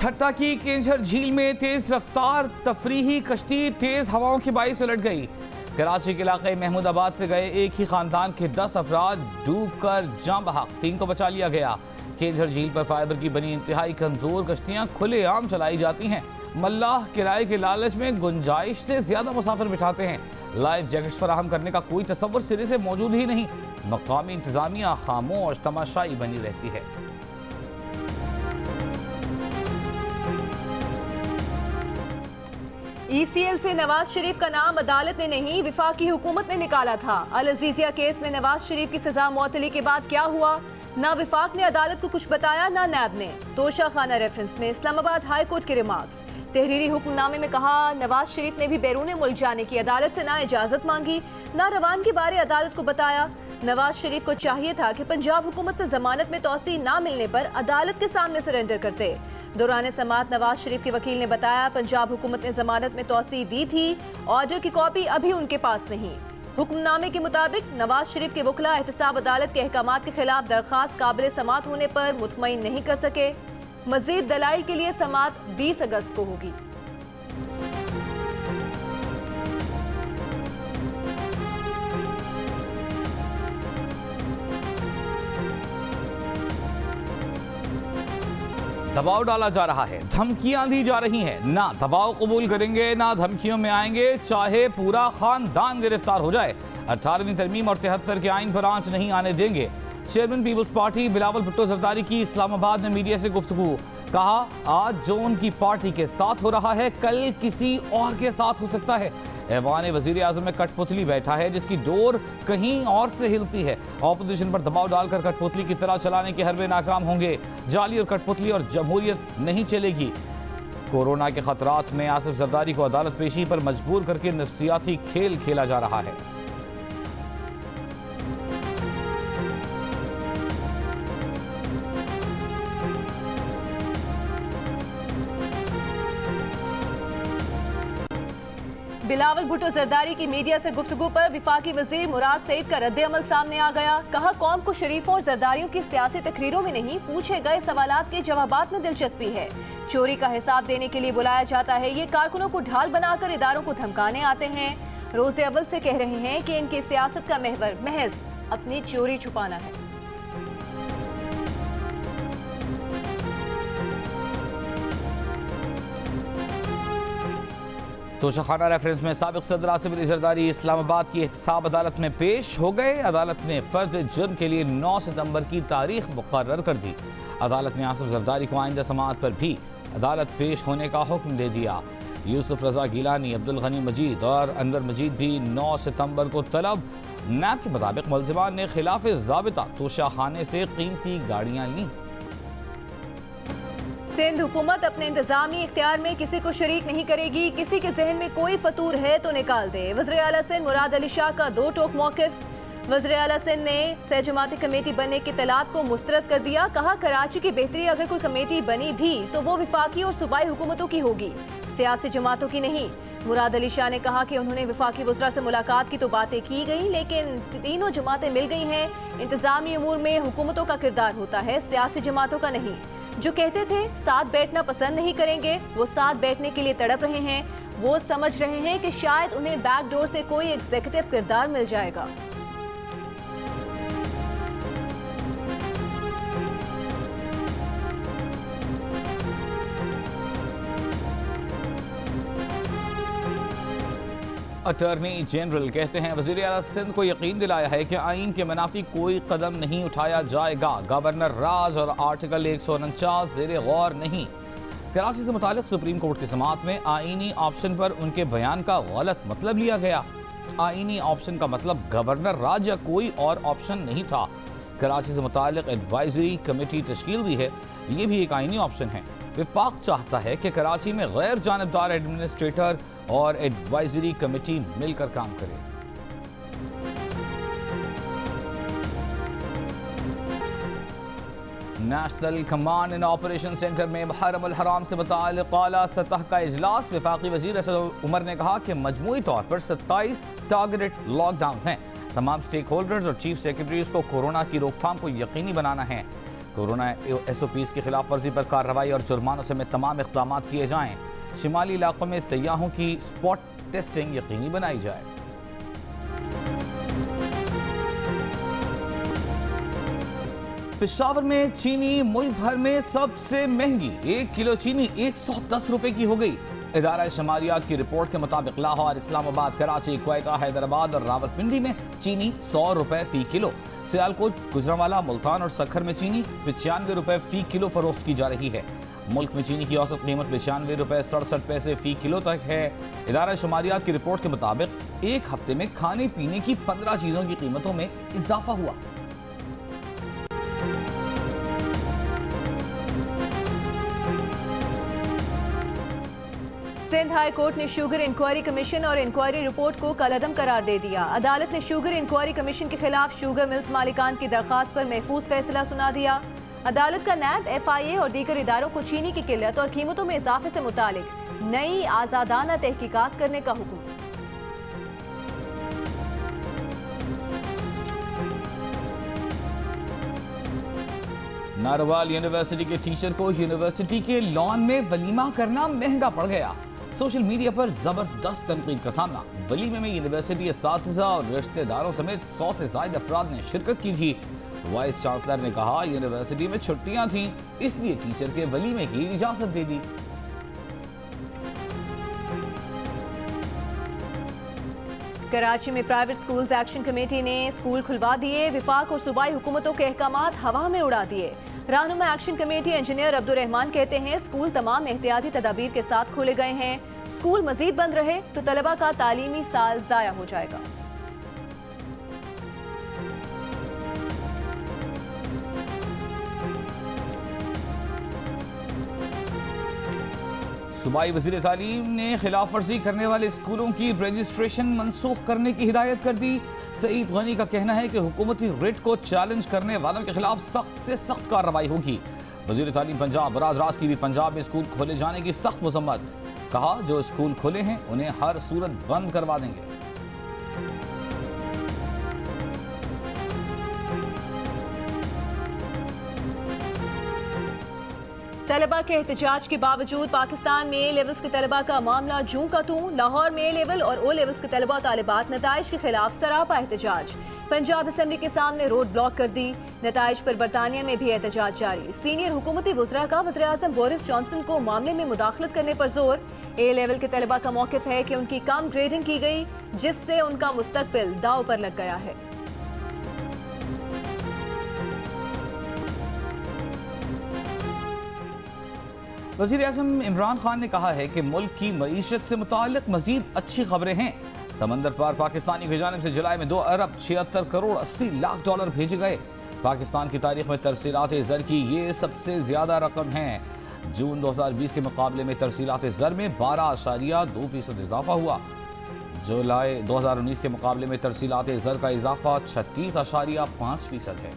ठट्टा की केंझर झील में तेज रफ्तार तफरीही कश्ती तेज हवाओं की बाइस उलट गई। कराची के इलाके महमूदाबाद से गए एक ही खानदान के 10 अफराद डूबकर जान बहक, 3 को बचा लिया गया। केंझर झील पर फाइबर की बनी इंतहाई कमजोर कश्तियां खुलेआम चलाई जाती हैं। मल्लाह किराए के लालच में गुंजाइश से ज्यादा मुसाफिर बिठाते हैं। लाइफ जैकेट्स फराहम करने का कोई तसव्वुर सिरे से मौजूद ही नहीं। मकामी इंतजामिया खामोश तमाशाई बनी रहती है। ECL से नवाज शरीफ का नाम अदालत ने नहीं वफाकी हुकूमत ने निकाला था। अल अजीजिया केस में नवाज शरीफ की सजा मुअत्तली के बाद क्या हुआ? ना वफाक ने अदालत को कुछ बताया ना नैब ने। तोशा खाना रेफरेंस में इस्लामाबाद हाई कोर्ट के रिमार्क्स। तहरीरी हुक्मनामे में कहा नवाज शरीफ ने भी बैरून मुल्क जाने की अदालत से ना इजाजत मांगी ना रवानगी बारे अदालत को बताया। नवाज शरीफ को चाहिए था कि पंजाब हुकूमत से जमानत में तौसी ना मिलने पर अदालत के सामने सरेंडर करते। दौरान समाअत नवाज शरीफ के वकील ने बताया पंजाब हुकूमत ने जमानत में तौसी दी थी, ऑर्डर की कॉपी अभी उनके पास नहीं। हुक्मनामे के मुताबिक नवाज शरीफ के वकला एहतसाब अदालत के अहकामात के खिलाफ दरखास्त काबिल समाअत होने पर मुतमईन नहीं कर सके। मजीद दलाइल के लिए समाअत 20 अगस्त को होगी। दबाव डाला जा रहा है, धमकियां दी जा रही हैं। ना दबाव कबूल करेंगे ना धमकियों में आएंगे, चाहे पूरा खानदान गिरफ्तार हो जाए। 18वीं तरमीम और 73 के आइन पर आंच नहीं आने देंगे। Chairman Peoples Party Bilawal Bhutto Zardari की इस्लामाबाद में मीडिया से गुफ्तगू। कहा आज जो उनकी पार्टी के साथ हो रहा है कल किसी और के साथ हो सकता है। ऐवान वजीर आजम में कठपुतली बैठा है जिसकी डोर कहीं और से हिलती है। ऑपोजिशन पर दबाव डालकर कठपुतली की तरह चलाने के हरबे नाकाम होंगे। जाली और कठपुतली और जमहूरियत नहीं चलेगी। कोरोना के खतरात में आसिफ जरदारी को अदालत पेशी पर मजबूर करके नफ्सियाती खेल खेला जा रहा है। बिलावल भुट्टो जरदारी की मीडिया से गुफ्तगू पर वफाकी वजीर मुराद सईद का रद्द-ए-अमल सामने आ गया। कहा कौम को शरीफों और जरदारियों की सियासी तकरीरों में नहीं पूछे गए सवालात के जवाबात में दिलचस्पी है। चोरी का हिसाब देने के लिए बुलाया जाता है। ये कारकुनों को ढाल बनाकर इदारों को धमकाने आते हैं। रोज़े अव्वल से कह रहे हैं कि इनकी सियासत का महवर महज अपनी चोरी छुपाना है। तोशाखाना रेफरेंस में साबिक सदर आसिफ अली जरदारी इस्लामाबाद की एहतसाब अदालत में पेश हो गए। अदालत ने फर्द जुर्म के लिए 9 सितंबर की तारीख मुकर्रर कर दी। अदालत ने आसिफ जरदारी को आइंदा समाअत पर भी अदालत पेश होने का हुक्म दे दिया। यूसुफ रजा गिलानी, अब्दुल गनी मजीद और अनवर मजीद भी 9 सितंबर को तलब। नैब के मुताबिक मुलजिमान ने खिलाफ ज़ाबिता तोशाखाने से कीमती गाड़ियाँ लीं। सिंध हुकूमत अपने इंतजामी इख्तियार में किसी को शरीक नहीं करेगी। किसी के जहन में कोई फतूर है तो निकाल दे। वज़ीर आला सिंध मुराद अली शाह का 2 टोक मौक़िफ़। वज़ीर आला सिंध ने सह जमाती कमेटी बनने की तलाब को मुस्तरद कर दिया। कहा कराची की बेहतरी अगर कोई कमेटी बनी भी तो वो वफाकी और सूबाई हुकूमतों की होगी, सियासी जमातों की नहीं। मुराद अली शाह ने कहा कि उन्होंने वफाकी वज़रा से मुलाकात की तो बातें की गई लेकिन तीनों जमातें मिल गई हैं। इंतजामी उमूर में हुकूमतों का किरदार होता है, सियासी जमातों का नहीं। जो कहते थे साथ बैठना पसंद नहीं करेंगे वो साथ बैठने के लिए तड़प रहे हैं। वो समझ रहे हैं कि शायद उन्हें बैकडोर से कोई एग्जीक्यूटिव किरदार मिल जाएगा। अटॉर्नी जनरल कहते हैं वज़ीर आला सिंध को यकीन दिलाया है कि आइन के मुनाफी कोई कदम नहीं उठाया जाएगा। गवर्नर राज और आर्टिकल 149 ज़ेरे गौर नहीं। कराची से मुतालिक सुप्रीम कोर्ट की समाअत में आइनी ऑप्शन पर उनके बयान का गलत मतलब लिया गया। आइनी ऑप्शन का मतलब गवर्नर राज या कोई और ऑप्शन नहीं था। कराची से मुतालिक एडवाइजरी कमेटी तश्कील दी है, ये भी एक आइनी ऑप्शन है। विफाक चाहता है कि कराची में गैर जानिबदार एडमिनिस्ट्रेटर और एडवाइजरी कमेटी मिलकर काम करे। National command and operation centre में मुहर्रम अल हराम से मुताल्लिक़ आला सतह का इजलास। वफाकी वज़ीर असद उमर ने कहा कि मजमूई तौर पर 27 टारगेटेड लॉकडाउन हैं। तमाम स्टेक होल्डर्स और चीफ सेक्रेटरीज को कोरोना की रोकथाम को यकीनी बनाना है। कोरोना SOPs की खिलाफ वर्जी पर कार्रवाई और जुर्मानों समेत तमाम इक़दाम किए जाएं। शिमाली इलाकों में सयाहों की स्पॉट टेस्टिंग यकीनी बनाई जाए। पेशावर में चीनी मुल्क भर में सबसे महंगी। 1 किलो चीनी 110 रुपए की हो गई। इदारा शमारियात की रिपोर्ट के मुताबिक लाहौर, इस्लामाबाद, कराची, क्वेटा, हैदराबाद और रावलपिंडी में चीनी 100 रुपए फी किलो। सियालकोट, गुजरांवाला, मुल्तान और सखर में चीनी 95 रुपए फी किलो फरोख्त की जा रही है। मुल्क में चीनी की औसत कीमत 95 रुपए 67 पैसे फी किलो तक है। इदारा शुमारियात की रिपोर्ट के मुताबिक एक हफ्ते में खाने पीने की 15 चीजों की कीमतों में इजाफा हुआ। सिंध हाई कोर्ट ने शुगर इंक्वायरी कमीशन और इंक्वायरी रिपोर्ट को कलअदम करार दे दिया। अदालत ने शुगर इंक्वायरी कमीशन के खिलाफ शुगर मिल्स मालिकान की दरख्वास्त पर महफूज फैसला सुना दिया। अदालत का नैब, FIA और दीगर इदारों को चीनी की किल्लत और कीमतों में इजाफे से मुतालिक नई आजादाना तहकीकात करने का हुक्म। नारोवाल यूनिवर्सिटी के टीचर को यूनिवर्सिटी के लॉन में वलीमा करना महंगा पड़ गया। सोशल मीडिया पर जबरदस्त तनकीद का सामना। वलीमे में यूनिवर्सिटी असातिज़ा और रिश्तेदारों समेत 100 से ज्यादा अफराद ने शिरकत की थी। वाइस चांसलर ने कहा यूनिवर्सिटी में छुट्टियां थीं, इसलिए टीचर के वलीमे की इजाजत दे दी। कराची में प्राइवेट स्कूल्स एक्शन कमेटी ने स्कूल खुलवा दिए। विफाक और सूबाई हुकूमतों के अहकामात हवा में उड़ा दिए। रहनुमा एक्शन कमेटी इंजीनियर अब्दुर्रहमान कहते हैं स्कूल तमाम एहतियाती तदाबीर के साथ खोले गए हैं। स्कूल मजीद बंद रहे तो तलबा का तालीमी साल जाया हो जाएगा। सूबाई वज़ीर तालीम ने खिलाफ वर्जी करने वाले स्कूलों की रजिस्ट्रेशन मनसूख करने की हिदायत कर दी। सईद गनी का कहना है कि हुकूमती रेट को चैलेंज करने वालों के खिलाफ सख्त से सख्त कार्रवाई होगी। वज़ीर तालीम पंजाब बराज रास्त की भी पंजाब में स्कूल खोले जाने की सख्त मजम्मत। कहा जो स्कूल खोले हैं उन्हें हर सूरत बंद करवा देंगे। तलबा के एहतजाज के बावजूद पाकिस्तान में A लेवल्स के तलबा का मामला जूं का तूं। लाहौर में A लेवल और O लेवल्स के तलबा तालिबात नताइज के खिलाफ सरापा एहतजाज। पंजाब असेंबली के सामने रोड ब्लॉक कर दी। नताइज पर बरतानिया में भी एहतजाज जारी। सीनियर हुकूमती वज़रा का वज़ीर आज़म बोरिस जॉनसन को मामले में मुदाखलत करने पर जोर। A लेवल के तलबा का मौक़िफ़ है कि उनकी कम ग्रेडिंग की गई, जिससे उनका मुस्तकबिल दाव पर लग गया है। वज़ीर आज़म इमरान खान ने कहा है कि मुल्क की मईशत से मुताल्लिक़ मज़ीद अच्छी खबरें हैं। समंदर पार पाकिस्तानी की जानिब से जुलाई में 2 अरब 76 करोड़ 80 लाख डॉलर भेजे गए। पाकिस्तान की तारीख में तरसीलात ज़र की ये सबसे ज़्यादा रकम है। जून 2020 के मुकाबले में तरसीलात ज़र में 12.2% इजाफा हुआ। जुलाई 2019 के मुकाबले में तरसीलात ज़र का इजाफा 36.5% है।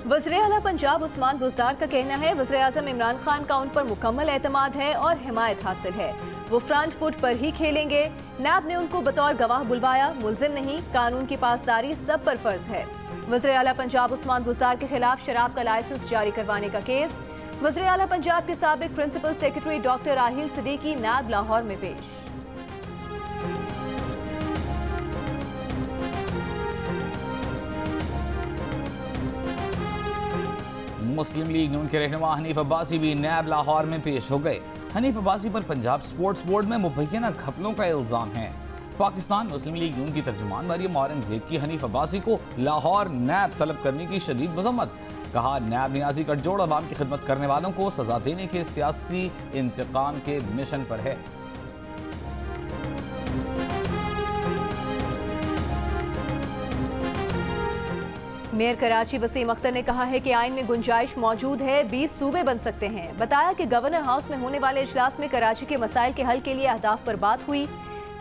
वज़ीर आला पंजाब उस्मान बुज़दार का कहना है वज़ीर आज़म इमरान खान का उन पर मुकम्मल एतमाद है और हिमायत हासिल है। वो फ्रंट फुट पर ही खेलेंगे। नैब ने उनको बतौर गवाह बुलवाया, मुल्जिम नहीं। कानून की पासदारी सब पर फर्ज है। वज़ीर आला पंजाब उस्मान बुज़दार के खिलाफ शराब का लाइसेंस जारी करवाने का केस। वज़ीर आला पंजाब के साबिक principal secretary doctor Rahil Siddiqui NAB Lahore में पेश। मुस्लिम लीग नून के रहनुमा हनीफ अब्बासी भी नैब लाहौर में पेश हो गए। हनीफ अब्बासी पर पंजाब स्पोर्ट्स बोर्ड में मुबैना घपलों का इल्जाम है। पाकिस्तान मुस्लिम लीग नून की तर्जुमान मरियम औरंगजेब की हनीफ अब्बासी को लाहौर नैब तलब करने की शदीद मजम्मत। कहा नैब नियाजी गठजोड़ अवाम की खिदमत करने वालों को सजा देने के सियासी इंतकाम के मिशन पर है। मेयर कराची वसीम अख्तर ने कहा है कि आइन में गुंजाइश मौजूद है, 20 सूबे बन सकते हैं। बताया कि गवर्नर हाउस में होने वाले इजलास में कराची के मसाइल के हल के लिए अहदाफ पर बात हुई।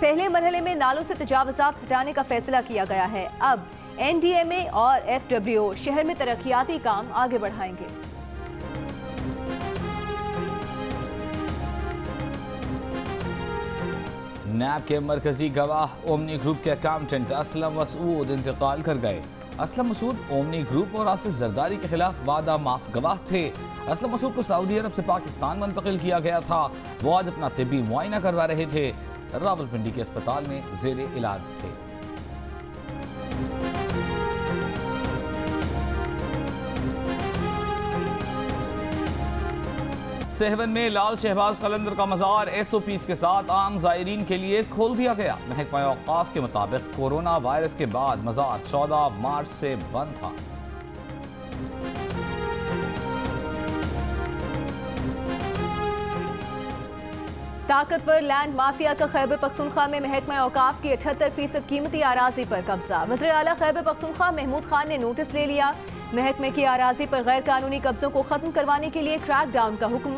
पहले मरहले में नालों से तजावुजात हटाने का फैसला किया गया है। अब NDMA और FWO शहर में तरक्याती काम आगे बढ़ाएंगे। नैब के मरकजी गवाह ओमनी ग्रुप के अकाउंटेंट असलम मसूद इंतकाल कर गए। असलम मसूद ओमनी ग्रुप और आसिफ जरदारी के खिलाफ वादा माफ गवाह थे। असलम मसूद को सऊदी अरब से पाकिस्तान मुंतकिल किया गया था। वो आज अपना तिब्बी मुआयना करवा रहे थे। रावलपिंडी के अस्पताल में जेर इलाज थे। सेहवन में लाल शहबाज कलंदर का मज़ार SOPs के साथ आम ज़ायरीन के लिए खोल दिया गया। महकमा औक़ाफ़ के मुताबिक कोरोना वायरस के बाद मज़ार 14 मार्च से बंद था। ताकतवर लैंड माफिया का खैबर पख्तूनख्वा में महकमा औक़ाफ़ की 78% कीमती आराजी पर कब्जा। वज़ीर आला खैबर पख्तूनख्वा महमूद खान ने नोटिस ले लिया। महकमे की आराजी पर गैर कानूनी कब्जों को खत्म करवाने के लिए क्रैक डाउन का हुक्म।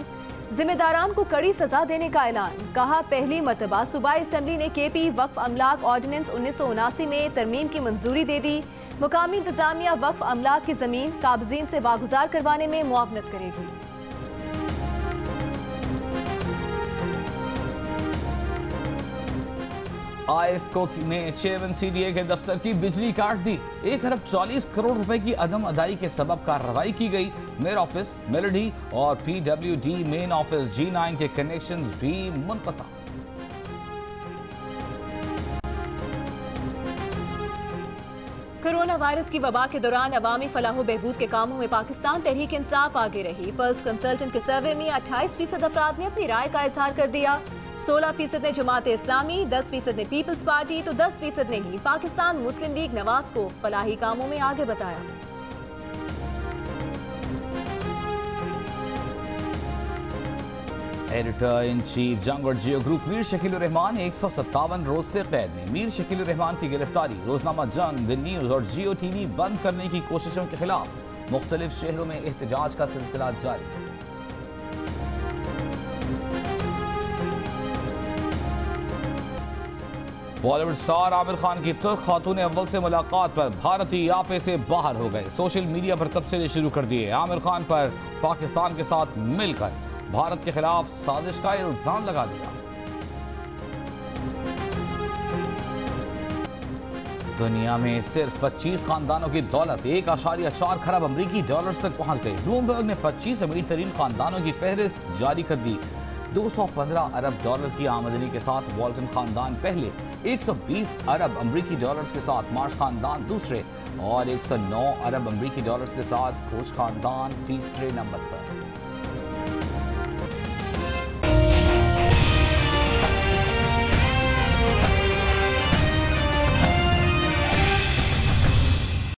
जिम्मेदारान को कड़ी सजा देने का ऐलान। कहा, पहली मरतबा सूबाई असम्बली ने KP वक्फ अमलाक ऑर्डिनेंस 1979 में तरमीम की मंजूरी दे दी। मुकामी इंतजामिया वक्फ अमलाक की जमीन काबजीन से वागुजार करवाने में मुआवनत करेगी। ISCO ने चेयरमैन CDA के दफ्तर की बिजली काट दी। 1 अरब 40 करोड़ रुपए की अदम अदाई के सबब कार्रवाई की गई। मेयर ऑफिस, मेलोडी और PWD मेन ऑफिस G9 के कनेक्शंस भी मुनक़ता। कोरोना वायरस की वबा के दौरान अवामी फलाह बहबूद के कामों में पाकिस्तान तहरीक इंसाफ आगे रही। पल्स कंसल्टेंट के सर्वे में 28% अफराद ने अपनी राय का इजहार कर दिया। 16% ने जमात इस्लामी, 10% ने पीपल्स पार्टी तो 10% ने ही पाकिस्तान मुस्लिम लीग नवाज को फलाही कामों में आगे बताया। एडिटर इन चीफ जंग और जियो ग्रुप मीर शकील रहमान 157 रोज से कैद में। मीर शकील रहमान की गिरफ्तारी रोजनामा जंग, द न्यूज और जियो TV बंद करने की कोशिशों के खिलाफ मुख्तलिफ शहरों में एहतजाज का सिलसिला जारी। बॉलीवुड स्टार आमिर खान की तुर्क खातून अव्वल से मुलाकात पर भारतीय आपे से बाहर हो गए। सोशल मीडिया पर तबसरे शुरू कर दिए। आमिर खान पर पाकिस्तान के साथ मिलकर भारत के खिलाफ साजिश का इल्जाम लगा दिया। दुनिया में सिर्फ 25 खानदानों की दौलत 1.4 खरब अमरीकी डॉलर्स तक पहुंच गई। ब्लूमबर्ग ने 25 अमीर तरीन खानदानों की फहरिस्त जारी कर दी। 215 अरब डॉलर की आमदनी के साथ वॉल्टन खानदान पहले, 120 अरब अमरीकी डॉलर्स के साथ मार्श खानदान दूसरे और 109 अरब अमरीकी डॉलर्स के साथ कोच खानदान तीसरे नंबर पर।